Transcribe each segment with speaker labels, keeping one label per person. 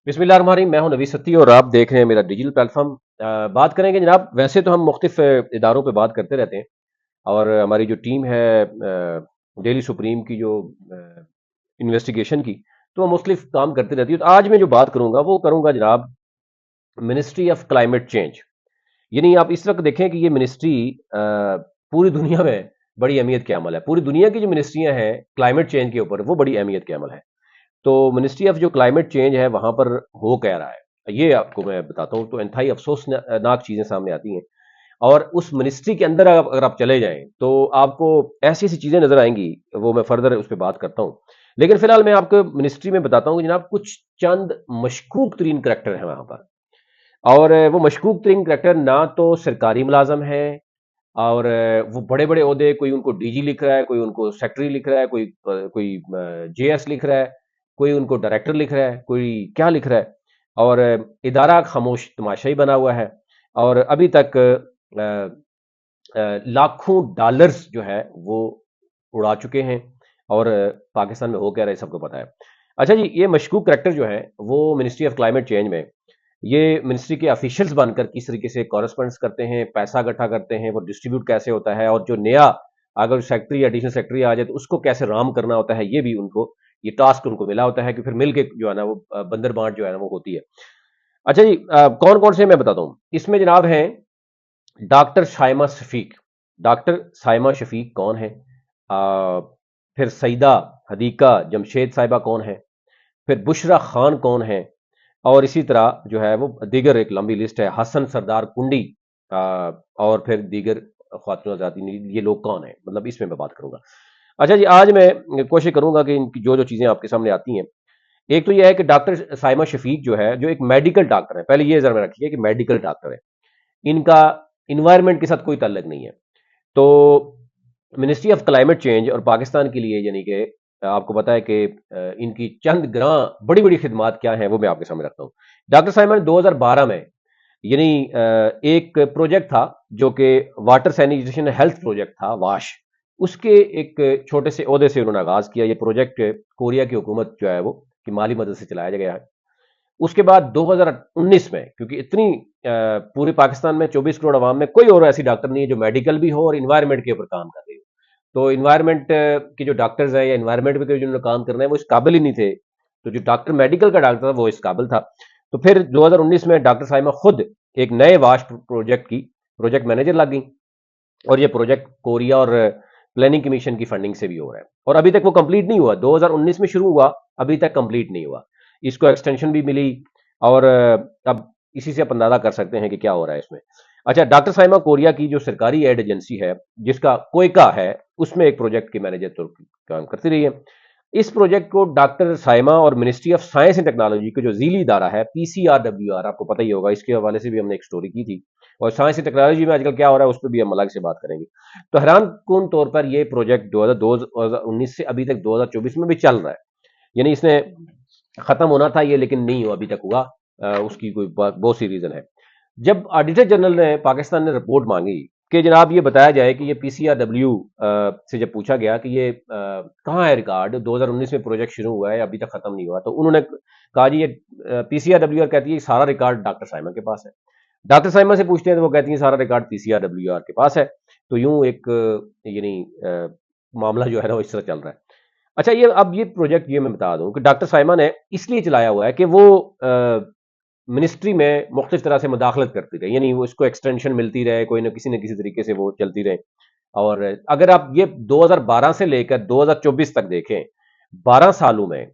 Speaker 1: बिस्मिल्लाहिर्रहमानिर्रहीम। मैं हूं नवी सत्ती और आप देख रहे हैं मेरा डिजिटल प्लेटफॉर्म। बात करेंगे जनाब, वैसे तो हम मुख्तलिफ इदारों पे बात करते रहते हैं और हमारी जो टीम है डेली सुप्रीम की जो इन्वेस्टिगेशन की, तो वो मुख्तलिफ काम करती रहती है। तो आज मैं जो बात करूंगा वो करूंगा जनाब मिनिस्ट्री ऑफ क्लाइमेट चेंज। यानी आप इस वक्त देखें कि ये मिनिस्ट्री पूरी दुनिया में बड़ी अहमियत के अमल है। पूरी दुनिया की जो मिनिस्ट्रियां हैं क्लाइमेट चेंज के ऊपर, वो बड़ी अहमियत के अमल है। तो मिनिस्ट्री ऑफ जो क्लाइमेट चेंज है वहां पर हो कह रहा है, ये आपको मैं बताता हूं। तो इंतहाई अफसोसनाक चीजें सामने आती हैं। और उस मिनिस्ट्री के अंदर अगर आप चले जाएं तो आपको ऐसी ऐसी चीजें नजर आएंगी, वो मैं फर्दर उस पर बात करता हूं। लेकिन फिलहाल मैं आपको मिनिस्ट्री में बताता हूं कि जनाब कुछ चंद मशकूक तरीन करैक्टर हैं वहां पर। और वो मशकूक तरीन करैक्टर ना तो सरकारी मुलाजम है, और वो बड़े बड़े ओहदे, कोई उनको डीजी लिख रहा है, कोई उनको सेक्रेटरी लिख रहा है, कोई जेएस लिख रहा है, कोई उनको डायरेक्टर लिख रहा है, कोई क्या लिख रहा है। और इदारा खामोश तमाशाई बना हुआ है। और अभी तक लाखों डॉलर्स जो है वो उड़ा चुके हैं। और पाकिस्तान में हो क्या रहा है सबको पता है। अच्छा जी, ये मशकूक करैक्टर जो है वो मिनिस्ट्री ऑफ क्लाइमेट चेंज में ये मिनिस्ट्री के ऑफिशियल्स बनकर किस तरीके से कॉरेस्पॉन्डेंस करते हैं, पैसा इकट्ठा करते हैं, वो डिस्ट्रीब्यूट कैसे होता है, और जो नया अगर सेक्रेटरी एडिशनल सेक्रेटरी आ जाए तो उसको कैसे राम करना होता है, ये भी उनको, ये टास्क उनको मिला होता है कि फिर मिल के जो है ना वो बंदर बांट जो है ना वो होती है। अच्छा जी, कौन कौन से मैं बताता हूँ इसमें जनाब हैं। डॉक्टर साइमा शफीक। डॉक्टर साइमा शफीक कौन है? फिर सईदा हदीका जमशेद साहिबा कौन है? फिर बुशरा खान कौन है? और इसी तरह जो है वो दीगर एक लंबी लिस्ट है, हसन सरदार कुंडी। और फिर दीगर ख्वातीन आजादी, ये लोग कौन है, मतलब इसमें मैं बात करूंगा। अच्छा जी, आज मैं कोशिश करूंगा कि इनकी जो जो चीजें आपके सामने आती हैं। एक तो ये है कि डॉक्टर साइमा शफीक जो है, जो एक मेडिकल डॉक्टर है, पहले ये जरा रखिए कि मेडिकल डॉक्टर है। इनका इन्वायरमेंट के साथ कोई ताल्लुक नहीं है। तो मिनिस्ट्री ऑफ क्लाइमेट चेंज और पाकिस्तान के लिए, यानी कि आपको पता है कि इनकी चंद ग्रां बड़ी बड़ी खिदमात क्या हैं, वो मैं आपके सामने रखता हूँ। डॉक्टर साइमन 2012 में, यानी एक प्रोजेक्ट था जो कि वाटर सैनिटेशन हेल्थ प्रोजेक्ट था, वाश। उसके एक छोटे से ओहदे से उन्होंने आगाज किया। ये प्रोजेक्ट कोरिया की हुकूमत जो है वो की माली मदद से चलाया गया है। उसके बाद 2019 में, क्योंकि इतनी पूरे पाकिस्तान में 24 करोड़ आवाम में कोई और ऐसी डॉक्टर नहीं है जो मेडिकल भी हो और इन्वायरमेंट के ऊपर काम कर रही हो। तो इन्वायरमेंट के जो डॉक्टर्स हैं या इन्वायरमेंट पे जिन्होंने काम करना है वो इस काबिल ही नहीं थे। तो जो डॉक्टर मेडिकल का डॉक्टर था वो इस काबिल था। तो फिर 2019 में डॉक्टर साइमा खुद एक नए वाश प्रोजेक्ट की प्रोजेक्ट मैनेजर लग गई। और ये प्रोजेक्ट कोरिया और प्लानिंग कमीशन की फंडिंग से भी हो रहा है, और अभी तक वो कंप्लीट नहीं हुआ। 2019 में शुरू हुआ, अभी तक कंप्लीट नहीं हुआ। इसको एक्सटेंशन भी मिली। और अब इसी से आप अंदाजा कर सकते हैं कि क्या हो रहा है इसमें। अच्छा, डॉक्टर साइमा कोरिया की जो सरकारी एड एजेंसी है जिसका कोयका है, उसमें एक प्रोजेक्ट की मैनेजर तो काम करती रही है। इस प्रोजेक्ट को डॉक्टर साइमा और ministry of science and technology का जो जीली इदारा है पीसीआरडब्ल्यूआर, आपको पता ही होगा, इसके हवाले से भी हमने एक स्टोरी की थी। और साइंस एंड टेक्नोलॉजी में आजकल क्या हो रहा है उस पर भी हम अलग से बात करेंगे। तो हैरान कौन तौर पर ये प्रोजेक्ट 2019 से अभी तक 2024 में भी चल रहा है। यानी इसने खत्म होना था ये, लेकिन नहीं हुआ, अभी तक हुआ। उसकी कोई बहुत सी रीजन है। जब ऑडिटर जनरल ने पाकिस्तान ने रिपोर्ट मांगी कि जनाब ये बताया जाए कि ये पीसीआरडब्ल्यू से जब पूछा गया कि ये कहाँ है रिकॉर्ड, 2019 में प्रोजेक्ट शुरू हुआ है अभी तक खत्म नहीं हुआ, तो उन्होंने कहा जी ये पीसीआरडब्ल्यू कहती है सारा रिकॉर्ड डॉक्टर साइमन के पास है। डॉक्टर साइमन से पूछते हैं तो वो कहती हैं सारा रिकॉर्ड पीसीआरडब्ल्यू के पास है। तो यूं एक यानी मामला जो है ना वो इस तरह चल रहा है। अच्छा, ये अब ये प्रोजेक्ट ये मैं बता दूं कि डॉक्टर साइमा ने इसलिए चलाया हुआ है कि वो मिनिस्ट्री में मुख्तलिफ तरह से मुदाखलत करती रहे, यानी वो इसको एक्सटेंशन मिलती रहे, कोई ना किसी तरीके से वो चलती रहे। और अगर आप ये 2012 से लेकर 2024 तक देखें, 12 सालों में,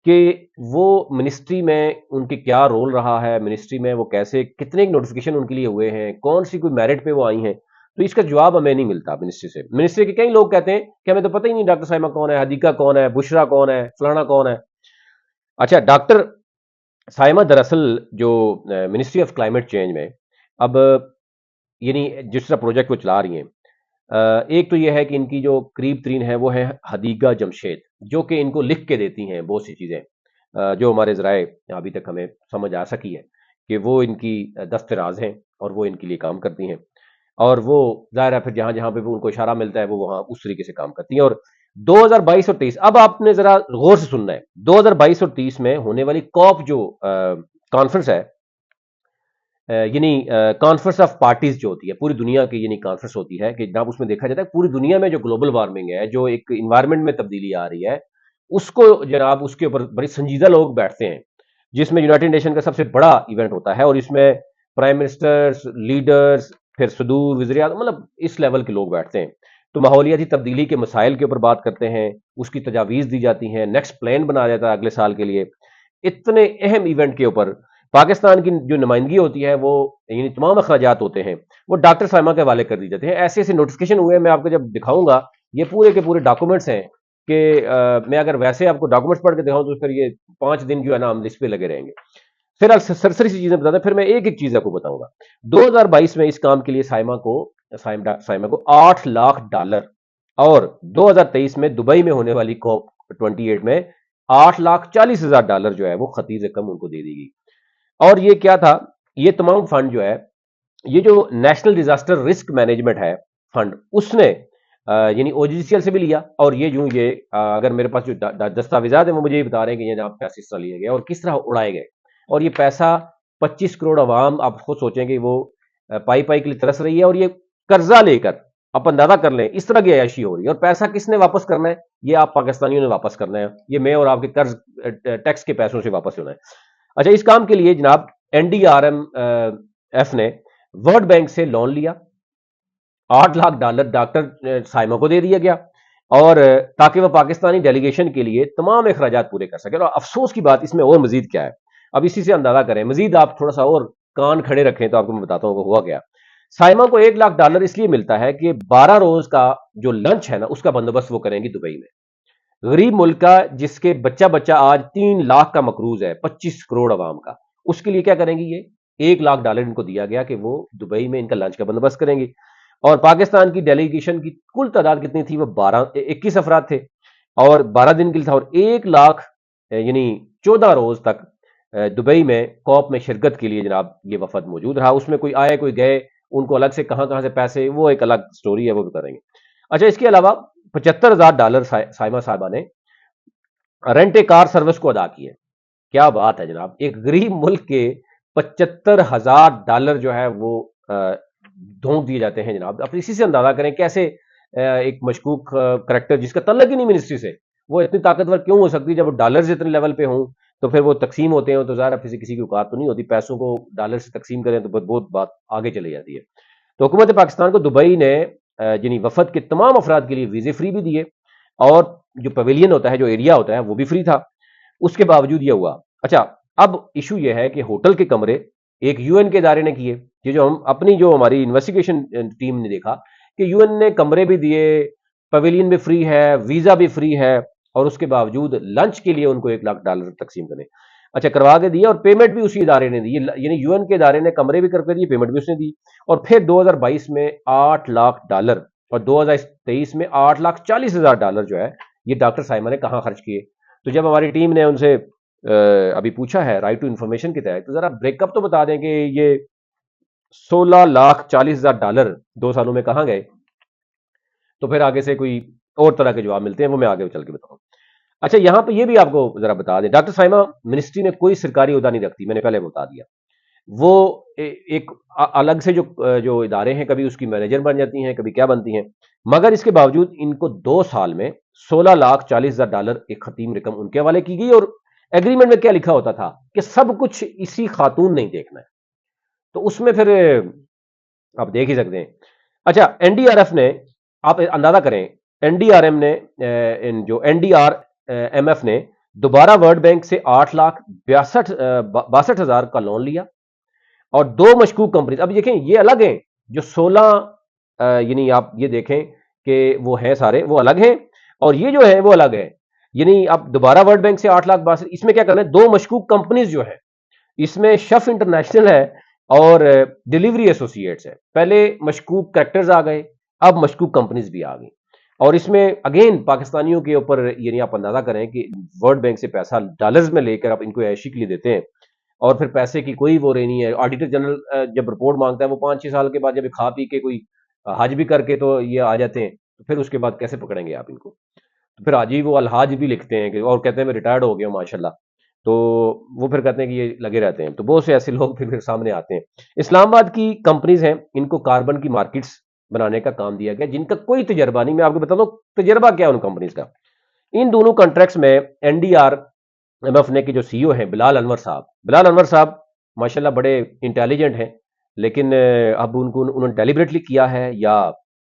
Speaker 1: कि वो मिनिस्ट्री में उनकी क्या रोल रहा है, मिनिस्ट्री में वो कैसे, कितने नोटिफिकेशन उनके लिए हुए हैं, कौन सी कोई मेरिट पे वो आई हैं, तो इसका जवाब हमें नहीं मिलता मिनिस्ट्री से। मिनिस्ट्री के कई लोग कहते हैं कि हमें तो पता ही नहीं डॉक्टर साइमा कौन है, हदीका कौन है, बुशरा कौन है, फलाना कौन है। अच्छा, डॉक्टर साइमा दरअसल जो मिनिस्ट्री ऑफ क्लाइमेट चेंज में अब, यानी जिस तरह प्रोजेक्ट वो चला रही हैं, एक तो यह है कि इनकी जो करीब तरीन है वो है हदीका जमशेद, जो कि इनको लिख के देती हैं बहुत सी चीज़ें, जो हमारे ज़राए अभी तक हमें समझ आ सकी है कि वो इनकी दस्तराज हैं और वो इनके लिए काम करती हैं। और वो ज़ाहिर है फिर जहाँ जहाँ पे भी उनको इशारा मिलता है वो वहाँ उस तरीके से काम करती हैं। और 2022 और 23, अब आपने जरा गौर से सुनना है, 2022 और 30 में होने वाली कॉप जो कॉन्फ्रेंस है, यानी कॉन्फ्रेंस ऑफ पार्टीज जो होती है पूरी दुनिया की, यानी कॉन्फ्रेंस होती है कि जनाब उसमें देखा जाता है पूरी दुनिया में जो ग्लोबल वार्मिंग है, जो एक इन्वायरमेंट में तब्दीली आ रही है, उसको जनाब उसके ऊपर बड़े संजीदा लोग बैठते हैं, जिसमें यूनाइटेड नेशन का सबसे बड़ा इवेंट होता है, और इसमें प्राइम मिनिस्टर्स, लीडर्स, फिर सदूर, वज़ीर आज़म, मतलब इस लेवल के लोग बैठते हैं। तो माहौलियाती तब्दीली के मसाइल के ऊपर बात करते हैं, उसकी तजावीज़ दी जाती हैं, नेक्स्ट प्लान बनाया जाता है अगले साल के लिए। इतने अहम इवेंट के ऊपर पाकिस्तान की जो नुमाइंदगी होती है, वो यानी तमाम अखराजात होते हैं, वो डॉक्टर साइमा के हवाले कर दी जाते हैं। ऐसे ऐसे नोटिफिकेशन हुए, मैं आपको जब दिखाऊंगा, ये पूरे के पूरे डॉक्यूमेंट्स हैं कि मैं अगर वैसे आपको डॉक्यूमेंट्स पढ़ के दिखाऊं तो फिर ये 5 दिन जो है ना हम इस पे लगे रहेंगे। फिर सरसरी सी चीजें बताते, फिर मैं एक एक चीज आपको बताऊंगा। 2022 में इस काम के लिए साइमा को $8 लाख, और 2023 में दुबई में होने वाली COP 28 में $8,40,000 जो है वो खतीज रकम उनको दे दी गई। और ये क्या था, ये तमाम फंड जो है, ये जो नेशनल डिजास्टर रिस्क मैनेजमेंट है फंड, उसने यानी OGCL से भी लिया, और ये यूं ये अगर मेरे पास जो दस्तावेजात है वो मुझे ये बता रहे हैं कि ये जहाँ पैसे इस तरह लिए गए और किस तरह उड़ाए गए, और ये पैसा 25 करोड़ अवाम, आप खुद सोचेंगे वो पाई पाई के लिए तरस रही है, और ये कर्जा लेकर आप अंदाजा कर लें इस तरह की अयाशी हो रही है, और पैसा किसने वापस करना है, ये आप पाकिस्तानियों ने वापस करना है, ये मैं और आपके कर्ज टैक्स के पैसों से वापस होना है। अच्छा, इस काम के लिए जनाब NDRMF ने वर्ल्ड बैंक से लोन लिया, $8 लाख डॉक्टर साइमा को दे दिया गया, और ताकि वह पाकिस्तानी डेलीगेशन के लिए तमाम अखराजात पूरे कर सके। और अफसोस की बात इसमें और मजीद क्या है, अब इसी से अंदाजा करें, मजीद आप थोड़ा सा और कान खड़े रखें तो आपको मैं बताता हूँ कि हुआ क्या। साइमा को $1 लाख इसलिए मिलता है कि 12 रोज का जो लंच है ना, उसका बंदोबस्त वो करेंगी दुबई में। गरीब मुल्क का, जिसके बच्चा बच्चा आज 3 लाख का मकरूज है, 25 करोड़ अवाम का, उसके लिए क्या करेंगी ये $1 लाख इनको दिया गया कि वो दुबई में इनका लंच का बंदोबस्त करेंगी। और पाकिस्तान की डेलीगेशन की कुल तादाद कितनी थी, वो 21 अफराद थे, और 12 दिन के लिए था, और 1 लाख यानी 14 रोज तक दुबई में कॉप में शिरकत के लिए जनाब ये वफद मौजूद रहा। उसमें कोई आए कोई गए, उनको अलग से कहां कहां से पैसे, वो एक अलग स्टोरी है, वो बता देंगे। अच्छा, इसके अलावा $75,000 साइमा साहबा ने रेंट ए कार सर्विस को अदा किए। क्या बात है जनाब, एक गरीब मुल्क के $75,000 जो है वो धोंक दिए जाते हैं जनाब। आप इसी से अंदाजा करें कैसे एक मशकूक करेक्टर जिसका तल्लक ही नहीं मिनिस्ट्री से, वो इतनी ताकतवर क्यों हो सकती है। जब वो डॉलर इतने लेवल पे हों तो फिर वो तकसीम होते हैं, तो ज़ाहिर है किसी की औकात तो नहीं होती, पैसों को डॉलर से तकसीम करें तो बहुत बात आगे चली जाती है। तो हुकूमत पाकिस्तान को दुबई ने यानी वफद के तमाम अफराद के लिए वीजे फ्री भी दिए, और जो पवेलियन होता है, जो एरिया होता है, वो भी फ्री था। उसके बावजूद ये हुआ। अच्छा, अब इशू ये है कि होटल के कमरे एक UN के इदारे ने किए। ये जो हम अपनी जो हमारी इन्वेस्टिगेशन टीम ने देखा कि UN ने कमरे भी दिए, पवेलियन भी फ्री है, वीजा भी फ्री है, और उसके बावजूद लंच के लिए उनको $1 लाख तकसीम करने। अच्छा, करवा के दिए, और पेमेंट भी उसी इदारे ने दी, यानी UN के इदारे ने कमरे भी करके दिए, पेमेंट भी उसने दी। और फिर 2022 में $8 लाख, और 2023 में $8,40,000 जो है ये डॉक्टर साइमा ने कहाँ खर्च किए। तो जब हमारी टीम ने उनसे अभी पूछा है राइट टू इंफॉर्मेशन के तहत, तो जरा ब्रेकअप तो बता दें कि ये $16,40,000 2 सालों में कहाँ गए, तो फिर आगे से कोई और तरह के जवाब मिलते हैं, वो मैं आगे चल के बताऊँ। अच्छा, यहां पे ये भी आपको जरा बता दें, डॉक्टर साइमा मिनिस्ट्री ने कोई सरकारी ओहदा नहीं रखती, मैंने पहले बता दिया। वो एक अलग से जो जो इदारे हैं, कभी उसकी मैनेजर बन जाती हैं, कभी क्या बनती हैं, मगर इसके बावजूद इनको 2 साल में $16,40,000 एक खतीम रकम उनके हवाले की गई। और एग्रीमेंट में क्या लिखा होता था कि सब कुछ इसी खातून नहीं देखना है, तो उसमें फिर आप देख ही सकते हैं। अच्छा, NDRF ने, आप अंदाजा करें, NDRM ने इन जो NDRMF ने दोबारा वर्ल्ड बैंक से 8,62,000 का लोन लिया, और 2 मशकूक कंपनी, अब देखें ये अलग हैं, जो 16 यानी आप ये देखें कि वो हैं सारे, वो अलग हैं, और ये जो है वो अलग है। यानी आप दोबारा वर्ल्ड बैंक से 8,62,000, इसमें क्या करना है, 2 मशकूक कंपनीज जो है, इसमें शफ इंटरनेशनल है और डिलीवरी एसोसिएट्स है। पहले मशकूक कैरेक्टर्स आ गए, अब मशकूक कंपनीज भी आ गई, और इसमें अगेन पाकिस्तानियों के ऊपर, यानी आप अंदाजा करें कि वर्ल्ड बैंक से पैसा डॉलर्स में लेकर आप इनको ऐशी के लिए देते हैं, और फिर पैसे की कोई वो नहीं है। ऑडिटर जनरल जब रिपोर्ट मांगता है, वो 5-6 साल के बाद जब खा पी के कोई हज भी करके तो ये आ जाते हैं, तो फिर उसके बाद कैसे पकड़ेंगे आप इनको। تو پھر حاجی وہ الحاج بھی لکھتے ہیں کہ اور کہتے ہیں میں ریٹائرڈ ہو گیا ہوں ماشاء اللہ. تو وہ پھر کہتے ہیں کہ یہ لگے رہتے ہیں. تو بہت سے ایسے لوگ پھر سامنے آتے ہیں. اسلام آباد کی کمپنیز ہیں، ان کو کاربن کی مارکیٹس بنانے کا کام دیا گیا جن کا کوئی تجربہ نہیں. میں آپ کو بتا دوں تجربہ کیا ہے ان کمپنیز کا. ان دونوں کانٹریکٹس میں N D R M F نے کے جو سی او ہیں بلال انور صاحب ماشاءاللہ بڑے انٹیلیجنٹ ہیں. لیکن اب ان کو انہوں نے ڈیلیبریٹلی کیا ہے یا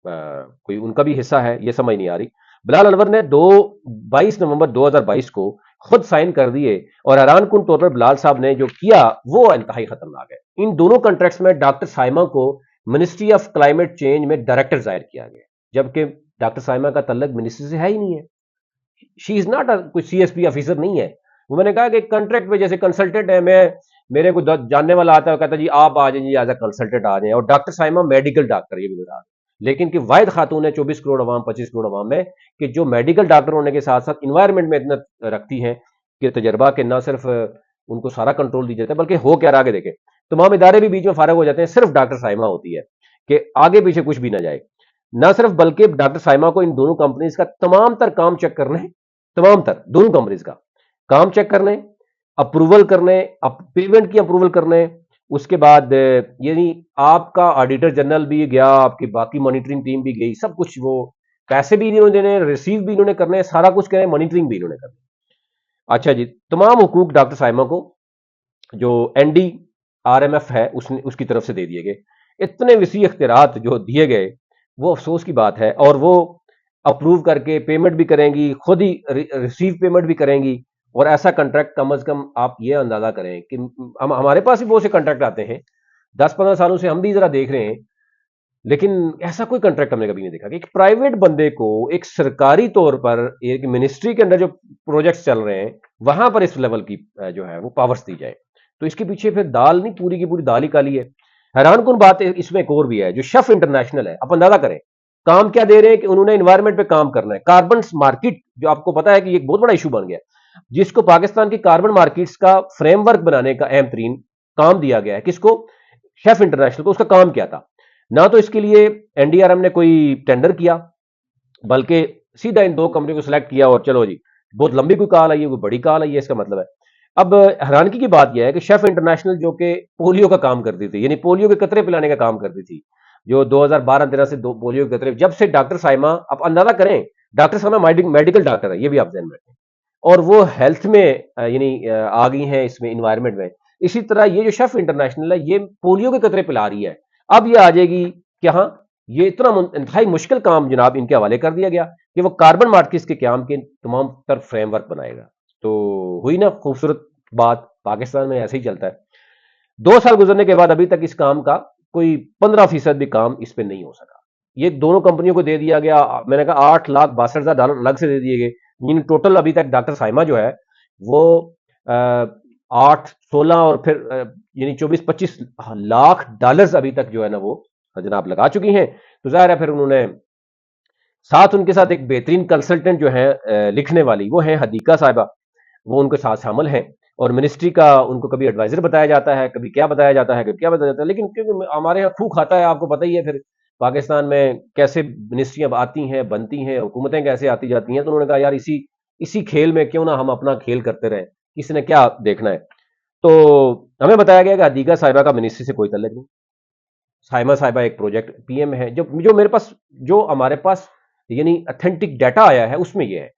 Speaker 1: کوئی ان کا بھی حصہ ہے، یہ سمجھ نہیں آ رہی. بلال انور نے 22 نومبر 2022 کو خود سائن کر دیے، اور حیران کن طور پر بلال صاحب نے جو کیا وہ انتہائی خطرناک ہے. ان دونوں کانٹریکٹس میں ڈاکٹر سائمہ کو منسٹری آف کلائمیٹ چینج میں ڈائریکٹر ظاہر کیا گیا، جبکہ ڈاکٹر سائمہ کا تعلق منسٹری سے ہے ہی نہیں ہے. شی از ناٹ کوئی سی ایس پی آفیسر نہیں ہے. وہ میں نے کہا کہ کنٹریکٹ میں جیسے کنسلٹنٹ ہے، میں میرے کو جاننے والا آتا ہے کہتا ہے جی آپ آ جائیں جی ایز اے کنسلٹنٹ آ جائیں. اور ڈاکٹر سائمہ میڈیکل ڈاکٹر، یہ بھی بتا دیں. لیکن کہ واحد خاتون ہے 24 کروڑ عوام 25 کروڑ عوام میں کہ جو میڈیکل ڈاکٹر ہونے کے ساتھ ساتھ انوائرمنٹ میں اتنا رکھتی ہیں کہ تجربہ کہ نہ صرف ان کو سارا کنٹرول دی جاتا ہے بلکہ ہو کیا آگے دیکھیں تمام ادارے بھی بیچ میں فارغ ہو جاتے ہیں، صرف ڈاکٹر سائمہ ہوتی ہے کہ آگے پیچھے کچھ بھی نہ جائے. نہ صرف بلکہ ڈاکٹر سائمہ کو ان دونوں کمپنیز کا تمام تر کام چیک کرنے، تمام تر دونوں کمپنیز کا کام چیک کرنے، اپروول کرنے، پیمنٹ کی اپروول کرنے. اس کے بعد یعنی آپ کا آڈیٹر جنرل بھی گیا، آپ کی باقی مانیٹرنگ ٹیم بھی گئی، سب کچھ وہ پیسے بھی انہوں نے دینے، ریسیو بھی انہوں نے کرنے، سارا کچھ کریں، مانیٹرنگ بھی انہوں نے کرنی. اچھا جی، تمام حقوق ڈاکٹر سائمہ کو جو N D R M F ہے اس کی طرف سے دے دیے گئے. اتنے وسیع اختیارات جو دیے گئے وہ افسوس کی بات ہے. اور وہ اپروو کر کے پیمنٹ بھی کریں گی، خود ہی ریسیو پیمنٹ بھی کریں گی. اور ایسا کنٹریکٹ کم از کم آپ یہ اندازہ کریں کہ ہمارے پاس بھی بہت سے کنٹریکٹ آتے ہیں 10 15 سالوں سے، ہم بھی ذرا دیکھ رہے ہیں. لیکن ایسا کوئی کنٹریکٹ ہم نے کبھی نہیں دیکھا کہ ایک پرائیویٹ بندے کو ایک سرکاری طور پر ایک منسٹری کے اندر جو پروجیکٹس چل رہے ہیں وہاں پر اس لیول کی جو ہے وہ پاورز دی جائے. تو اس کے پیچھے پھر دال نہیں، پوری کی پوری دال ہی کالی ہے. حیران کن بات اس میں ایک اور بھی ہے، جو شیف انٹرنیشنل ہے، آپ اندازہ کریں کام کیا دے رہے ہیں کہ انہوں نے انوائرمنٹ پہ کام کرنا ہے. کاربن مارکیٹ جو آپ کو پتا ہے کہ یہ ایک بہت بڑا ایشو بن گیا، جس کو پاکستان کی کاربن مارکیٹس کا فریم ورک بنانے کا اہم ترین کام دیا گیا ہے. کس کو؟ شیف انٹرنیشنل کو. اس کا کام کیا تھا؟ نہ تو اس کے لیے این ڈی آر ایم نے کوئی ٹینڈر کیا، بلکہ سیدھا ان دو کمپنیوں کو سلیکٹ کیا اور چلو جی بہت لمبی کوئی کال آئی ہے، کوئی بڑی کال آئی ہے. اس کا مطلب ہے اب حیرانگی کی بات یہ ہے کہ شیف انٹرنیشنل جو کہ پولیو کا کام کرتی تھی، یعنی پولیو کے قطرے پلانے کا کام کرتی تھی، جو 2012-13 سے پولیو کے قطرے، جب سے ڈاکٹر سائمہ، آپ اندازہ کریں ڈاکٹر سائمہ میڈیکل ڈاکٹر ہے، یہ بھی آپ ذہن میں رکھیں، اور وہ ہیلتھ میں یعنی آ گئی ہیں اس میں انوائرمنٹ میں. اسی طرح یہ جو شیف انٹرنیشنل ہے یہ پولیو کے قطرے پلا رہی ہے. اب یہ آ جائے گی کہ ہاں یہ اتنا انتہائی مشکل کام جناب ان کے حوالے کر دیا گیا کہ وہ کاربن مارکیٹس کے قیام کے تمام تر فریم ورک بنائے گا. تو ہوئی نا خوبصورت بات، پاکستان میں ایسے ہی چلتا ہے. 2 سال گزرنے کے بعد ابھی تک اس کام کا کوئی 15% بھی کام اس پہ نہیں ہو سکا. یہ دونوں کمپنیوں کو دے دیا گیا، میں نے کہا $8,62,000 الگ سے دے دیے گئے. یعنی ٹوٹل ابھی تک ڈاکٹر سائمہ جو ہے وہ 8 16 اور پھر یعنی 24-25 لاکھ ڈالرز ابھی تک جو ہے نا وہ جناب لگا چکی ہیں. تو ظاہر ہے پھر انہوں نے ساتھ ان کے ساتھ ایک بہترین کنسلٹنٹ جو ہے لکھنے والی، وہ ہیں حدیقہ صاحبہ، وہ ان کے ساتھ شامل ہیں. اور منسٹری کا ان کو کبھی ایڈوائزر بتایا جاتا ہے، کبھی کیا بتایا جاتا ہے، کبھی کیا بتایا جاتا ہے. لیکن کیونکہ ہمارے یہاں خوب کھاتا ہے، آپ کو پتہ ہی ہے پھر پاکستان میں کیسے منسٹریاں آتی ہیں، بنتی ہیں، حکومتیں کیسے آتی جاتی ہیں. تو انہوں نے کہا یار اسی کھیل میں کیوں نہ ہم اپنا کھیل کرتے رہیں، کسی نے کیا دیکھنا ہے. تو ہمیں بتایا گیا کہ حدیقہ صاحبہ کا منسٹری سے کوئی تعلق نہیں. سائمہ صاحبہ ایک پروجیکٹ پی ایم ہے، جو میرے پاس، جو ہمارے پاس یعنی اتھینٹک ڈیٹا آیا ہے اس میں یہ ہے.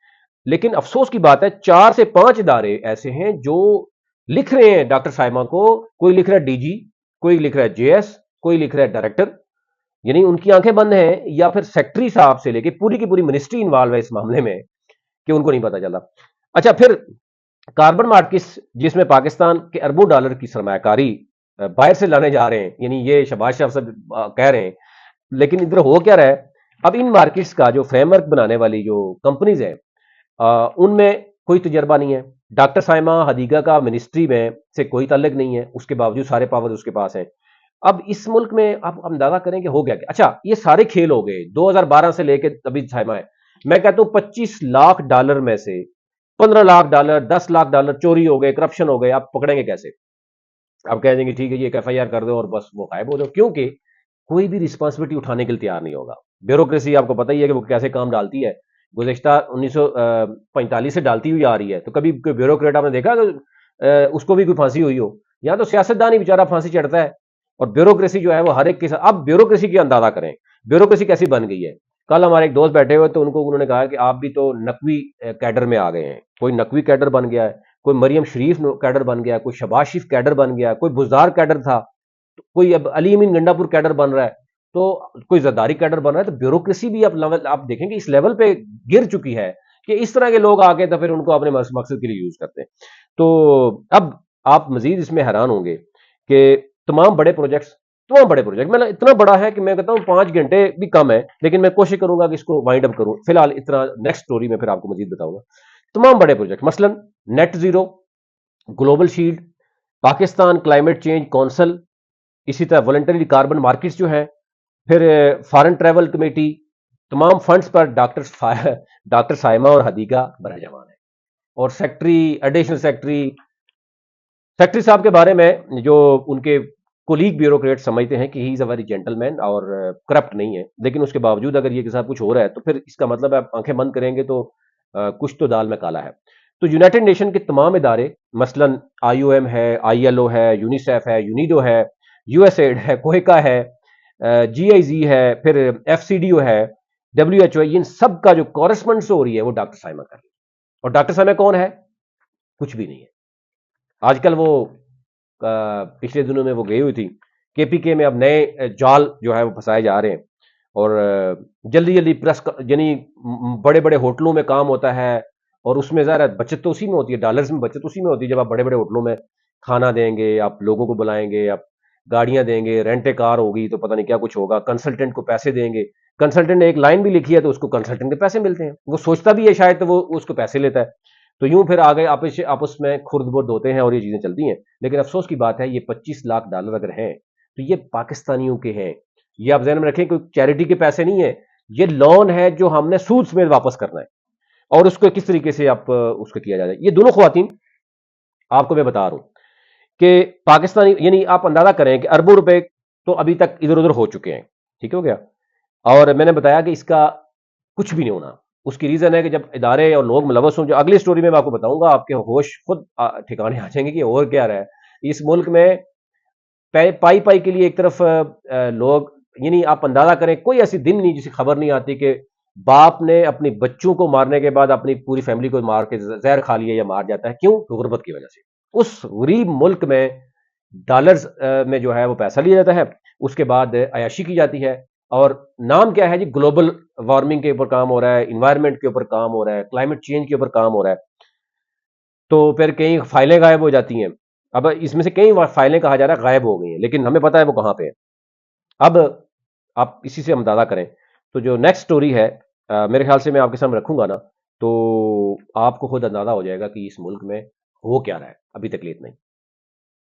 Speaker 1: لیکن افسوس کی بات ہے 4 سے 5 ادارے ایسے ہیں جو لکھ رہے ہیں ڈاکٹر سائمہ کو. کوئی لکھ رہا ہے ڈی جی، کوئی لکھ رہا ہے جے ایس، کوئی لکھ رہا ہے ڈائریکٹر. یعنی ان کی آنکھیں بند ہیں، یا پھر سیکٹری صاحب سے لے کے پوری کی پوری منسٹری انوالو ہے اس معاملے میں کہ ان کو نہیں پتا چلا. اچھا پھر کاربن مارکیٹس جس میں پاکستان کے اربوں ڈالر کی سرمایہ کاری باہر سے لانے جا رہے ہیں، یعنی یہ شہباز شریف صاحب کہہ رہے ہیں، لیکن ادھر ہو کیا رہا ہے. اب ان مارکیٹس کا جو فریم ورک بنانے والی جو کمپنیز ہیں ان میں کوئی تجربہ نہیں ہے. ڈاکٹر سائمہ حدیقہ کا منسٹری میں سے کوئی تعلق نہیں ہے، اس کے باوجود سارے پاور اس کے پاس ہیں. اب اس ملک میں آپ اندازہ کریں کہ ہو گیا کہ اچھا یہ سارے کھیل ہو گئے 2012 سے لے کے ابھی سائمہ ہے. میں کہتا ہوں $25 لاکھ میں سے $15 لاکھ، $10 لاکھ چوری ہو گئے، کرپشن ہو گئے. آپ پکڑیں گے کیسے؟ آپ کہہ دیں گے ٹھیک ہے یہ ایک ایف آئی آر کر دو اور بس وہ غائب ہو جاؤ، کیونکہ کوئی بھی رسپانسبلٹی اٹھانے کے لیے تیار نہیں ہوگا. بیوروکریسی آپ کو پتہ ہی ہے کہ وہ کیسے کام ڈالتی ہے गुज़िश्ता 1945 से डालती हुई आ रही है। तो कभी कोई ब्यूरोक्रेट आपने देखा कि उसको भी कोई फांसी हुई हो? यहाँ तो सियासतदान ही बेचारा फांसी चढ़ता है, और ब्यूरोक्रेसी जो है वो हर एक के साथ। अब ब्यूरोक्रेसी की अंदाजा करें, ब्यूरोक्रेसी कैसी बन गई है। कल हमारे एक दोस्त बैठे हुए, तो उन्होंने कहा कि आप भी तो नकवी कैडर में आ गए हैं। कोई नकवी कैडर बन गया है, कोई मरियम शरीफ कैडर बन गया, कोई शबाज शरीफ कैडर बन गया, कोई बुज़दार कैडर था, तो कोई अब अली अमीन गंडापुर कैडर बन रहा है, तो कोई जरदारी कैडर बन रहा है। तो ब्यूरोक्रेसी भी अब लेवल आप देखेंगे इस लेवल पे गिर चुकी है कि इस तरह के लोग आके तो फिर उनको अपने मकसद के लिए यूज करते हैं। तो अब आप मजीद इसमें हैरान होंगे कि तमाम बड़े प्रोजेक्ट्स, तमाम बड़े प्रोजेक्ट, मैंने इतना बड़ा है कि मैं कहता हूँ 5 घंटे भी कम है, लेकिन मैं कोशिश करूंगा कि इसको वाइंड अप करूं। फिलहाल इतना, नेक्स्ट स्टोरी में फिर आपको मजीद बताऊंगा। तमाम बड़े प्रोजेक्ट, मसलन net zero, global shield, Pakistan climate change council, इसी तरह वॉलंटरी कार्बन मार्केट्स जो है, फिर फॉरेन ट्रैवल कमेटी, तमाम फंड्स पर डॉक्टर साइमा और हदीका बरजमान है। और सेक्रेटरी, एडिशनल सेक्रेटरी, सेक्रेटरी साहब के बारे में जो उनके कोलीग ब्यूरोक्रेट समझते हैं कि he is a very gentleman और करप्ट नहीं है, लेकिन उसके बावजूद अगर ये के साथ कुछ हो रहा है तो फिर इसका मतलब आप आंखें बंद करेंगे तो कुछ तो दाल में काला है। तो यूनाइटेड नेशन के तमाम इदारे, मसलन आईओएम है, आईएलओ है, यूनिसेफ है, यूनिडो है, यूएसएड है, कोहिका है, जीआईजी है, फिर एफसीडीओ है, डब्ल्यूएचओ है, इन सब का जो कॉरेस्पॉन्डेंस हो रही है वो डॉक्टर साइमा कर रही है। और डॉक्टर साइमा कौन है? कुछ भी नहीं है। आजकल वो पिछले दिनों में वो गई हुई थी केपीके में। अब नए जाल जो है वो फंसाए जा रहे हैं, और जल्दी जल्दी प्रेस यानी बड़े बड़े होटलों में काम होता है, और उसमें ज़रा बचत तो उसी में होती है, डॉलर्स में बचत उसी में होती है। जब आप बड़े बड़े होटलों में खाना देंगे, आप लोगों को बुलाएंगे, आप गाड़ियां देंगे, रेंट ए कार होगी, तो पता नहीं क्या कुछ होगा, कंसल्टेंट को पैसे देंगे, कंसल्टेंट ने एक लाइन भी लिखी है तो उसको कंसल्टेंट के पैसे मिलते हैं, वो सोचता भी है शायद तो वो उसको पैसे लेता है। तो यूं फिर आगे आपस आपस में खुर्द बुर्द होते हैं और ये चीजें चलती हैं। लेकिन अफसोस की बात है, ये 25 लाख डॉलर अगर हैं तो ये पाकिस्तानियों के हैं। ये आप ध्यान में रखें, कोई चैरिटी के पैसे नहीं है, ये लोन है जो हमने सूद समेत वापस करना है, और उसको किस तरीके से आप उसको किया जाए। ये दोनों ख्वातीन आपको मैं बता रहा हूं कि पाकिस्तानी, यानी आप अंदाजा करें कि अरबों रुपए तो अभी तक इधर उधर हो चुके हैं। ठीक हो गया। और मैंने बताया कि इसका कुछ भी नहीं होना। उसकी रीजन है कि जब इदारे और लोग मुलवस हों, जो अगली स्टोरी में मैं आपको बताऊंगा, आपके होश खुद ठिकाने आ जाएंगे कि और क्या रहा है इस मुल्क में। पाई पाई के लिए एक तरफ लोग, यानी आप अंदाजा करें, कोई ऐसी दिन नहीं जिसे खबर नहीं आती कि बाप ने अपने बच्चों को मारने के बाद अपनी पूरी फैमिली को मार के जहर खा लिया या मार जाता है। क्यों? गुर्बत की वजह से। उस गरीब मुल्क में डॉलर्स में जो है वो पैसा लिया जाता है, उसके बाद अयाशी की जाती है। और नाम क्या है जी? ग्लोबल वार्मिंग के ऊपर काम हो रहा है, इन्वायरमेंट के ऊपर काम हो रहा है, क्लाइमेट चेंज के ऊपर काम हो रहा है। तो फिर कई फाइलें गायब हो जाती हैं। अब इसमें से कई फाइलें कहा जा रहा है गायब हो गई हैं, लेकिन हमें पता है वो कहाँ पे है। अब आप इसी से अंदाजा करें। तो जो नेक्स्ट स्टोरी है, मेरे ख्याल से मैं आपके सामने रखूंगा ना, तो आपको खुद अंदाजा हो जाएगा कि इस मुल्क में हो क्या रहा है। अभी तक इतना ही।